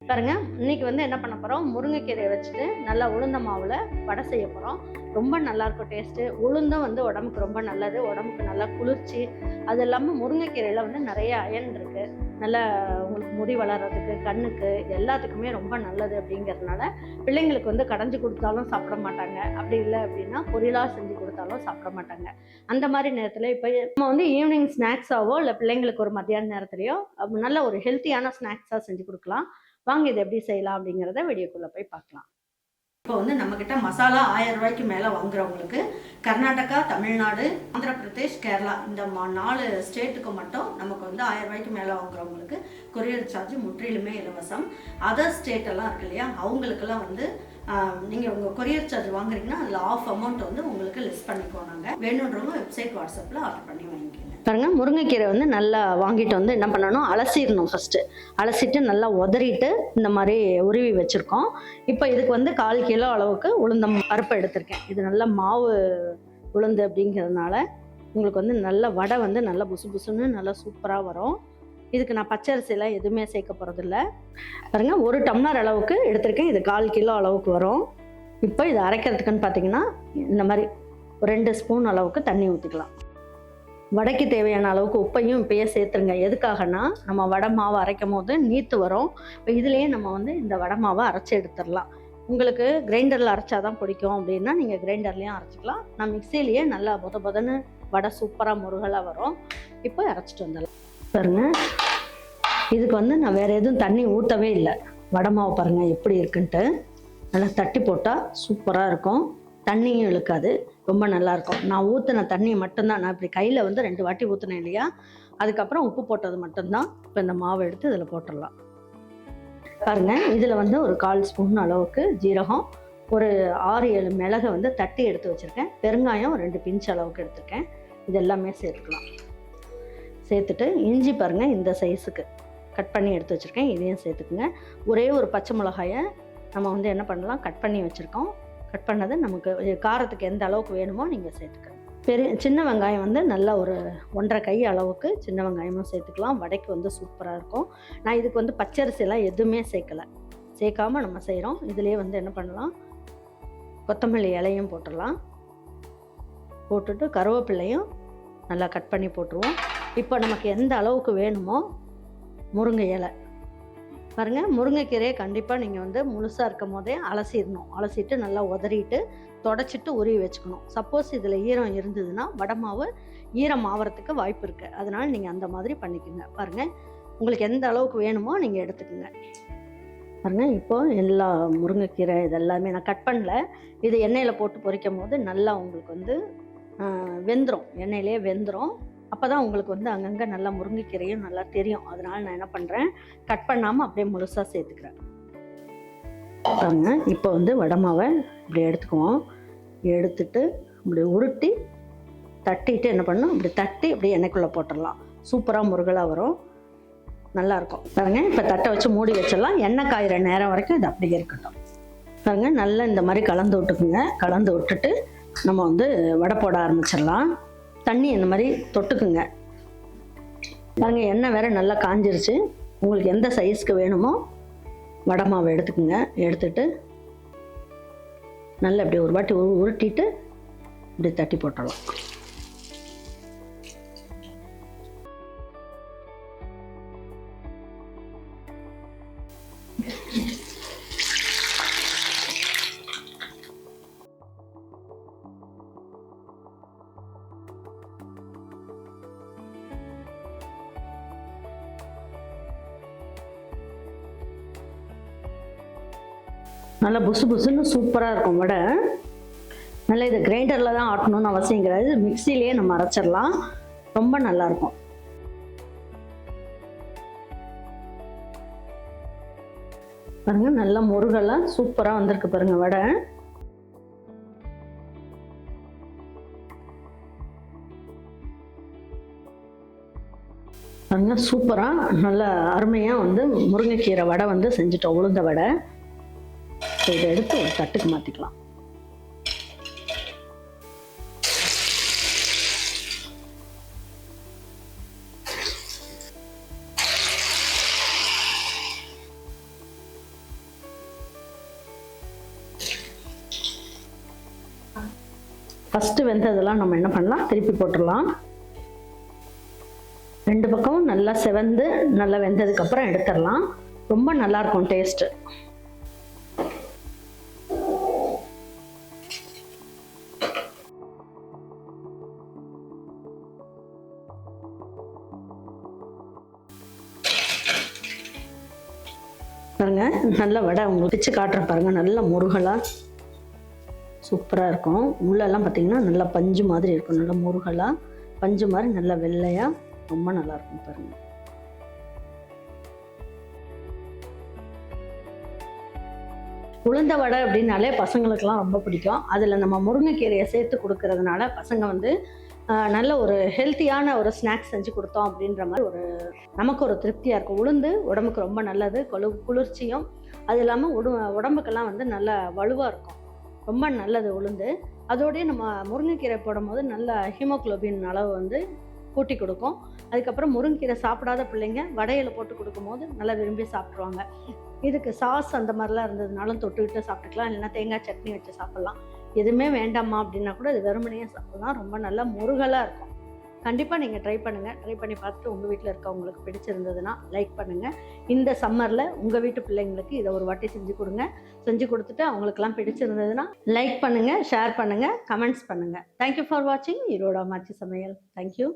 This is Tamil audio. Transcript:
பாருங்க, இன்னைக்கு என்ன பண்ண போறோம், முருங்கைக்கீரையை வச்சுட்டு நல்லா உளுந்த மாவுல வடை செய்ய போறோம். ரொம்ப நல்லா இருக்கும் டேஸ்ட்டு. உளுந்தும் உடம்புக்கு ரொம்ப நல்லது. உடம்புக்கு நல்லா குளிர்ச்சி. அது இல்லாம முருங்கைக்கீரையில நிறைய அயன் இருக்கு. நல்லா உங்களுக்கு முடி வளர்றதுக்கு, கண்ணுக்கு எல்லாத்துக்குமே ரொம்ப நல்லது அப்படிங்கிறதுனால பிள்ளைங்களுக்கு கடைஞ்சு கொடுத்தாலும் சாப்பிட மாட்டாங்க. அப்படி இல்லை அப்படின்னா பொரியலா செஞ்சு கொடுத்தாலும் சாப்பிட மாட்டாங்க. அந்த மாதிரி நேரத்தில் இப்போ நம்ம ஈவினிங் ஸ்நாக்ஸாவோ இல்லை பிள்ளைங்களுக்கு ஒரு மத்தியான நேரத்துலையோ நல்ல ஒரு ஹெல்த்தியான ஸ்நாக்ஸாக செஞ்சு கொடுக்கலாம். வாங்க இதை எப்படி செய்யலாம் அப்படிங்கிறத வீடியோக்குள்ளே போய் பார்க்கலாம். இப்போ நம்மக்கிட்ட மசாலா 1000 ரூபாய்க்கு மேலே வாங்குறவங்களுக்கு கர்நாடகா, தமிழ்நாடு, ஆந்திர பிரதேஷ், கேரளா இந்த 4 ஸ்டேட்டுக்கு மட்டும் நமக்கு 1000 ரூபாய்க்கு மேலே வாங்குறவங்களுக்கு கொரியர் சார்ஜ் முற்றிலுமே இலவசம். அதர் ஸ்டேட் எல்லாம் இருக்கு இல்லையா, அவங்களுக்கெல்லாம் நீங்கள் உங்கள் கொரியர் சார்ஜ் வாங்குறீங்கன்னா அதில் ஆஃப் அமௌண்ட் உங்களுக்கு லிஸ்ட் பண்ணிக்கோ. நாங்கள் வேணுன்றவங்க வெப்சைட் வாட்ஸ்அப்பில் ஆர்டர் பண்ணி வாங்கிக்கோங்க. பாருங்க, முருங்கைக்கீரை நல்லா வாங்கிட்டு என்ன பண்ணணும், அலசிடணும். ஃபஸ்ட்டு அலசிட்டு நல்லா உதறிட்டு இந்த மாதிரி உருவி வச்சுருக்கோம். இப்போ இதுக்கு 1/4 கிலோ அளவுக்கு உளுந்தம் பருப்பு எடுத்திருக்கேன். இது நல்லா மாவு உளுந்து அப்படிங்கிறதுனால உங்களுக்கு நல்ல வடை நல்லா புசு புசுன்னு நல்லா சூப்பராக வரும். இதுக்கு நான் பச்சரிசியெல்லாம் எதுவுமே சேர்க்க போகிறதில்ல. பாருங்க, 1 டம்ளர் அளவுக்கு எடுத்திருக்கேன். இது 1/4 கிலோ அளவுக்கு வரும். இப்போ இதை அரைக்கிறதுக்குன்னு பார்த்தீங்கன்னா இந்த மாதிரி 2 ஸ்பூன் அளவுக்கு தண்ணி ஊற்றிக்கலாம். வடைக்கு தேவையான அளவுக்கு உப்பையும் இப்பயே சேர்த்துருங்க. எதுக்காகனா, நம்ம வடை மாவை அரைக்கும் போது நீத்து வரும். இப்போ இதுலேயே நம்ம இந்த வடை மாவை அரைச்சி எடுத்துடலாம். உங்களுக்கு கிரைண்டரில் அரைச்சாதான் பிடிக்கும் அப்படின்னா நீங்கள் கிரைண்டர்லேயும் அரைச்சிக்கலாம். நான் மிக்சியிலேயே நல்லா பொதன்னு வடை சூப்பராக முருகலாக வரும். இப்போ அரைச்சிட்டு வந்துடலாம். பாருங்க, இதுக்கு நான் வேறு எதுவும் தண்ணி ஊற்றவே இல்லை. வடை மாவு பாருங்கள் எப்படி இருக்குன்ட்டு. நல்லா தட்டி போட்டால் சூப்பராக இருக்கும். தண்ணியும் இழுக்காது, ரொம்ப நல்லாயிருக்கும். நான் ஊற்றின தண்ணியை மட்டும்தான், நான் இப்படி கையில் 2 வாட்டி ஊற்றினேன் இல்லையா, அதுக்கப்புறம் உப்பு போட்டது மட்டும்தான். இப்போ இந்த மாவை எடுத்து இதில் போட்டுடலாம். பாருங்கள், இதில் ஒரு 1/4 ஸ்பூன் அளவுக்கு ஜீரகம், ஒரு 6-7 மிளகை தட்டி எடுத்து வச்சுருக்கேன். பெருங்காயம் 2 பிஞ்ச் அளவுக்கு எடுத்துருக்கேன். இது எல்லாமே சேர்த்துக்கலாம். சேர்த்துட்டு இஞ்சி பாருங்கள் இந்த சைஸுக்கு கட் பண்ணி எடுத்து வச்சுருக்கேன். இதையும் சேர்த்துக்குங்க. ஒரே ஒரு பச்சை மிளகாயை நம்ம என்ன பண்ணலாம், கட் பண்ணி வச்சுருக்கோம். கட் பண்ணது நமக்கு காரத்துக்கு எந்த அளவுக்கு வேணுமோ நீங்கள் சேர்த்துக்கணும். சின்ன வெங்காயம் நல்லா ஒரு 1.5 கை அளவுக்கு சின்ன வெங்காயமும் சேர்த்துக்கலாம். வடைக்கு சூப்பராக இருக்கும். நான் இதுக்கு பச்சரிசியெல்லாம் எதுவுமே சேர்க்காமல் நம்ம செய்கிறோம். இதுலேயே என்ன பண்ணலாம், கொத்தமல்லி இலையும் போட்டுடலாம். போட்டுட்டு கருவேப்பிலையும் நல்லா கட் பண்ணி போட்டுருவோம். இப்போ நமக்கு எந்த அளவுக்கு வேணுமோ முருங்கை இலை பாருங்கள், முருங்கைக்கீரையை கண்டிப்பாக நீங்கள் முழுசாக இருக்கும் போதே அலசிடணும். அலசிட்டு நல்லா உதறிட்டு தொடச்சிட்டு உருவி வச்சுக்கணும். சப்போஸ் இதில் ஈரம் இருந்ததுன்னா வடை மாவு ஈரம் ஆகிறதுக்கு வாய்ப்பு இருக்குது. அதனால் நீங்கள் அந்த மாதிரி பண்ணிக்கோங்க. பாருங்கள், உங்களுக்கு எந்த அளவுக்கு வேணுமோ நீங்கள் எடுத்துக்கோங்க. பாருங்கள், இப்போது எல்லா முருங்கைக்கீரை இதெல்லாமே நான் கட் பண்ணல. இது எண்ணெயில் போட்டு பொரிக்கும் போது நல்லா உங்களுக்கு வெந்துடும். எண்ணெயிலே வெந்துடும். அப்போ தான் உங்களுக்கு அங்கங்கே நல்லா முருங்கைக்கீரையும் நல்லா தெரியும். அதனால் நான் என்ன பண்ணுறேன், கட் பண்ணாமல் அப்படியே முழுசாக சேர்த்துக்கிறேன். பாருங்க, இப்போ வடை மாவை இப்படி எடுத்துக்குவோம். எடுத்துட்டு இப்படி உருட்டி தட்டிட்டு என்ன பண்ணணும், இப்படி தட்டி அப்படியே எண்ணெய்க்குள்ளே போட்டுடலாம். சூப்பராக முருகலாக வரும், நல்லாயிருக்கும். பாருங்கள், இப்போ தட்டை வச்சு மூடி வச்சிடலாம். எண்ணெய் காயிற நேரம் வரைக்கும் இது அப்படியே இருக்கட்டும். பாருங்கள், நல்லா இந்த மாதிரி கலந்து விட்டுக்குங்க. கலந்து விட்டுட்டு நம்ம வடை போட ஆரம்பிச்சிடலாம். தண்ணி இந்த மாதிரி தொட்டுக்குங்க. பாருங்கள், எண்ணெய் வேறு நல்லா காஞ்சிருச்சு. உங்களுக்கு எந்த சைஸ்க்கு வேணுமோ வடை மாவை எடுத்துக்குங்க. எடுத்துட்டு நல்லா இப்படி ஒரு வாட்டி உருட்டிட்டு இப்படி தட்டி போட்டுடலாம். நல்லா புசு புசுன்னு சூப்பராக இருக்கும் வடை. நல்லா இதை கிரைண்டரில் தான் ஆட்டணும்னு அவசியம் கிடையாது. மிக்சிலேயே நம்ம அரைச்சிடலாம். ரொம்ப நல்லாயிருக்கும். பாருங்கள், நல்லா முருகலாக சூப்பராக வந்திருக்கு பாருங்கள் வடை. பாருங்கள், சூப்பராக நல்லா அருமையாக முருங்கைக்கீரை வடை செஞ்சுட்டோம், உளுந்த வடை. இதை எடுத்து ஒரு தட்டுக்கு மாற்றிக்கலாம். ஃபஸ்ட்டு வெந்ததெல்லாம் நம்ம என்ன பண்ணலாம், திருப்பி போட்டுடலாம். 2 பக்கமும் நல்லா செவந்து நல்லா வெந்ததுக்கப்புறம் எடுத்துடலாம். ரொம்ப நல்லாயிருக்கும் டேஸ்ட்டு. பாருங்க, நல்ல வடை உங்களுக்கு பிச்சு காட்டுற பாருங்க, நல்ல முருகலாக சூப்பராக இருக்கும். உள்ளெல்லாம் பார்த்தீங்கன்னா நல்லா பஞ்சு மாதிரி இருக்கும், நல்லா முருகலாக பஞ்சு மாதிரி நல்லா வெள்ளையாக ரொம்ப நல்லா இருக்கும் பாருங்க. உளுந்த வடை அப்படின்னாலே பசங்களுக்கெல்லாம் ரொம்ப பிடிக்கும். அதில் நம்ம முருங்கைக்கீரையை சேர்த்து கொடுக்கறதுனால பசங்க வந்து நல்ல ஒரு ஹெல்த்தியான ஒரு ஸ்நாக்ஸ் செஞ்சு கொடுத்தோம் அப்படின்ற மாதிரி நமக்கு ஒரு திருப்தியாக இருக்கும். உளுந்து உடம்புக்கு ரொம்ப நல்லது, குளிர்ச்சியும். அது இல்லாமல் உடம்புக்கெல்லாம் வந்து நல்ல வலுவாக இருக்கும், ரொம்ப நல்லது உளுந்து. அதோடய நம்ம முருங்கைக்கீரை போடும்போது நல்ல ஹீமோக்ளோபின் அளவு வந்து கூட்டி கொடுக்கும். அதுக்கப்புறம் முருங்கைக்கீரை சாப்பிடாத பிள்ளைங்க வடையில் போட்டு கொடுக்கும்போது நல்லா விரும்பி சாப்பிட்ருவாங்க. இதுக்கு சாஸ் அந்த மாதிரிலாம் இருந்ததுனாலும் தொட்டுக்கிட்டு சாப்பிட்டுக்கலாம், இல்லைன்னா தேங்காய் சட்னி வச்சு சாப்பிட்லாம். எதுவுமே வேண்டாமா அப்படின்னா கூட இது வெறுமனையே சாப்பிட்லாம், ரொம்ப நல்லா முருகலாக இருக்கும். கண்டிப்பாக நீங்கள் ட்ரை பண்ணுங்கள். ட்ரை பண்ணி பார்த்துட்டு உங்கள் வீட்டில் இருக்கவங்களுக்கு பிடிச்சிருந்ததுன்னா லைக் பண்ணுங்கள். இந்த சம்மரில் உங்கள் வீட்டு பிள்ளைங்களுக்கு இதை ஒரு வாட்டி செஞ்சு கொடுங்க. செஞ்சு கொடுத்துட்டு அவங்களுக்கெல்லாம் பிடிச்சிருந்ததுன்னா லைக் பண்ணுங்கள், ஷேர் பண்ணுங்கள், கமெண்ட்ஸ் பண்ணுங்கள். தேங்க்யூ ஃபார் வாட்சிங் ஈரோடு அம்மாச்சி சமையல். தேங்க்யூ.